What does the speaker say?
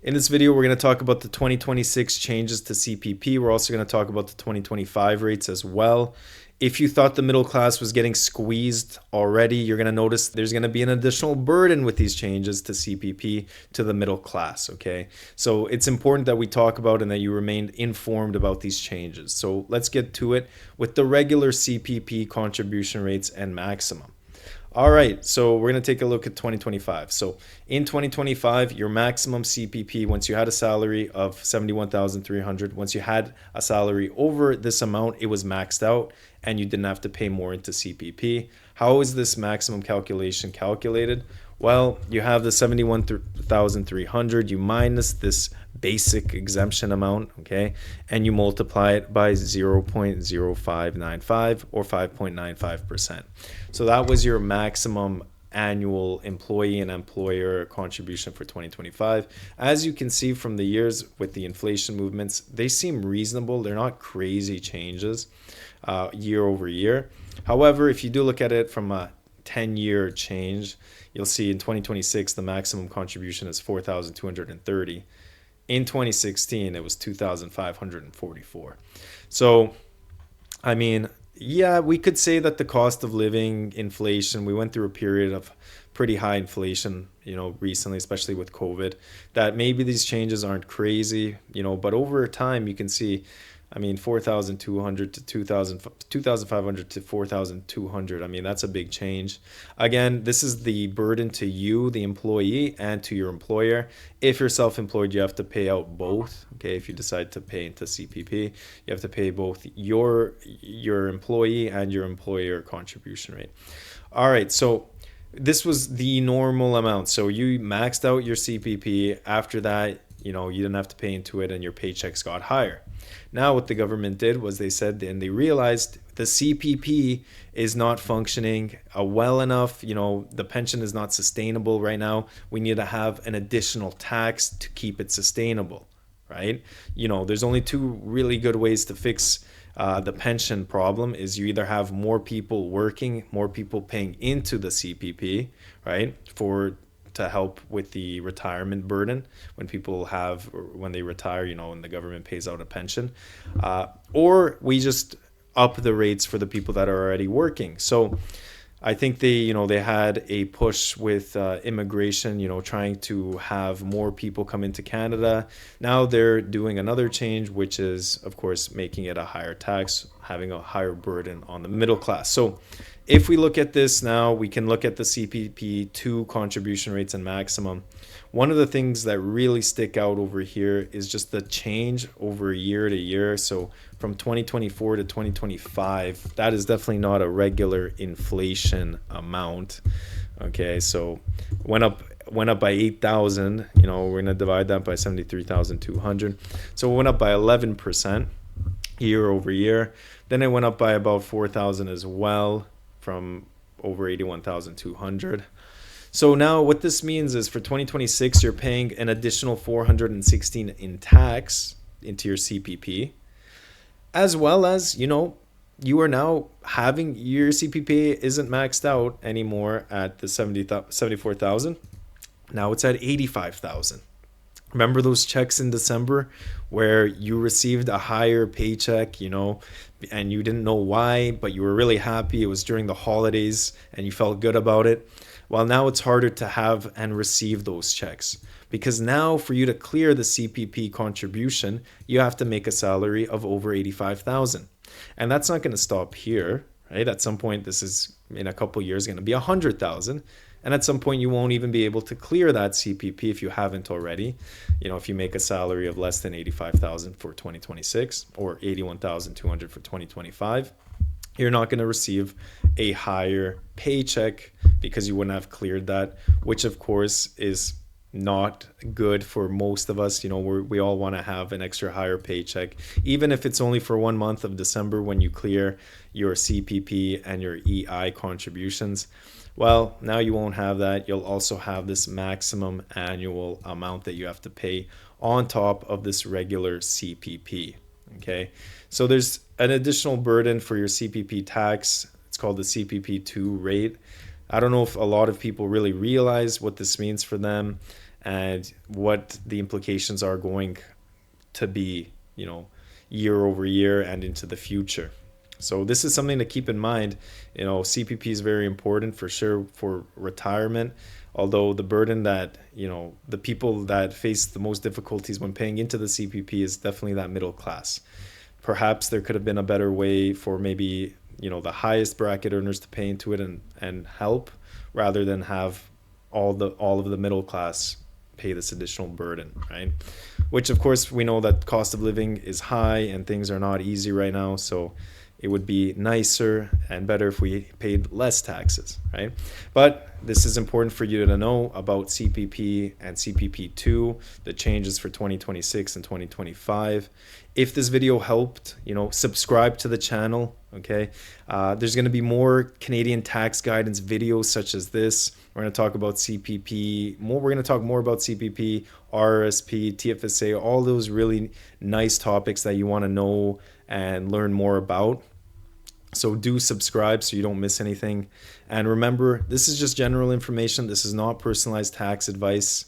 In this video, we're going to talk about the 2026 changes to CPP. We're also going to talk about the 2025 rates as well. If you thought the middle class was getting squeezed already, you're going to notice there's going to be an additional burden with these changes to CPP to the middle class, okay? So it's important that we talk about and that you remain informed about these changes. So let's get to it with the regular CPP contribution rates and maximum. All right, so we're going to take a look at 2025. So in 2025, your maximum CPP, once you had a salary of 71,300, once you had a salary over this amount, it was maxed out and you didn't have to pay more into CPP. How is this maximum calculation calculated? Well, you have the 71,300, you minus this basic exemption amount, okay? And you multiply it by 0.0595 or 5.95%. So that was your maximum annual employee and employer contribution for 2025. As you can see from the years with the inflation movements, they seem reasonable. They're not crazy changes year over year. However, if you do look at it from a 10-year change, you'll see in 2026 the maximum contribution is 4,230. In 2016 it was 2,544. So I mean, yeah, we could say that the cost of living, inflation, we went through a period of pretty high inflation, recently, especially with COVID, that maybe these changes aren't crazy, but over time you can see, 4,200 to 2,500 to 4,200. That's a big change. Again, this is the burden to you, the employee, and to your employer. If you're self-employed, you have to pay out both. Okay, if you decide to pay into CPP, you have to pay both your employee and your employer contribution rate. All right, so this was the normal amount. So you maxed out your CPP. After that, you didn't have to pay into it and your paychecks got higher. Now what the government did was they said, and they realized the CPP is not functioning well enough. The pension is not sustainable right now. We need to have an additional tax to keep it sustainable, right? There's only two really good ways to fix the pension problem. Is you either have more people working, more people paying into the CPP, right, to help with the retirement burden when they retire, and the government pays out a pension, or we just up the rates for the people that are already working. So I think they had a push with immigration, trying to have more people come into Canada. Now they're doing another change, which is, of course, making it a higher tax, having a higher burden on the middle class. So if we look at this now, we can look at the CPP2 contribution rates and maximum. One of the things that really stick out over here is just the change over year to year. So from 2024 to 2025, that is definitely not a regular inflation amount. Okay, so went up by 8,000. We're going to divide that by 73,200. So it went up by 11% year over year. Then it went up by about 4,000 as well, from over 81,200. So now what this means is for 2026, you're paying an additional 416 in tax into your CPP, as well as, you are now having your CPP isn't maxed out anymore at the 74,000. Now it's at 85,000. Remember those checks in December where you received a higher paycheck, and you didn't know why, but you were really happy. It was during the holidays and you felt good about it. Well, now it's harder to have and receive those checks, because now for you to clear the CPP contribution, you have to make a salary of over 85,000. And that's not going to stop here, right? At some point, this is in a couple of years going to be 100,000. And at some point, you won't even be able to clear that CPP if you haven't already. If you make a salary of less than 85,000 for 2026 or 81,200 for 2025, you're not going to receive a higher paycheck because you wouldn't have cleared that, which of course is not good for most of us. We all want to have an extra higher paycheck, even if it's only for 1 month of December when you clear your CPP and your EI contributions. Well, now you won't have that. You'll also have this maximum annual amount that you have to pay on top of this regular CPP. Okay, so there's an additional burden for your CPP tax. It's called the CPP2 rate. I don't know if a lot of people really realize what this means for them. and what the implications are going to be, year over year and into the future. So this is something to keep in mind. CPP is very important for sure for retirement, although the burden that, the people that face the most difficulties when paying into the CPP is definitely that middle class. Perhaps there could have been a better way for maybe, the highest bracket earners to pay into it and help, rather than have all of the middle class pay this additional burden, right? Which of course we know that cost of living is high and things are not easy right now, so it would be nicer and better if we paid less taxes, right? But this is important for you to know about CPP and CPP2, the changes for 2026 and 2025. If this video helped, subscribe to the channel, okay? There's going to be more Canadian tax guidance videos such as this. We're going to talk about CPP more. We're going to talk more about CPP, RRSP, TFSA, all those really nice topics that you want to know and learn more about. So do subscribe so you don't miss anything. And remember, this is just general information. This is not personalized tax advice.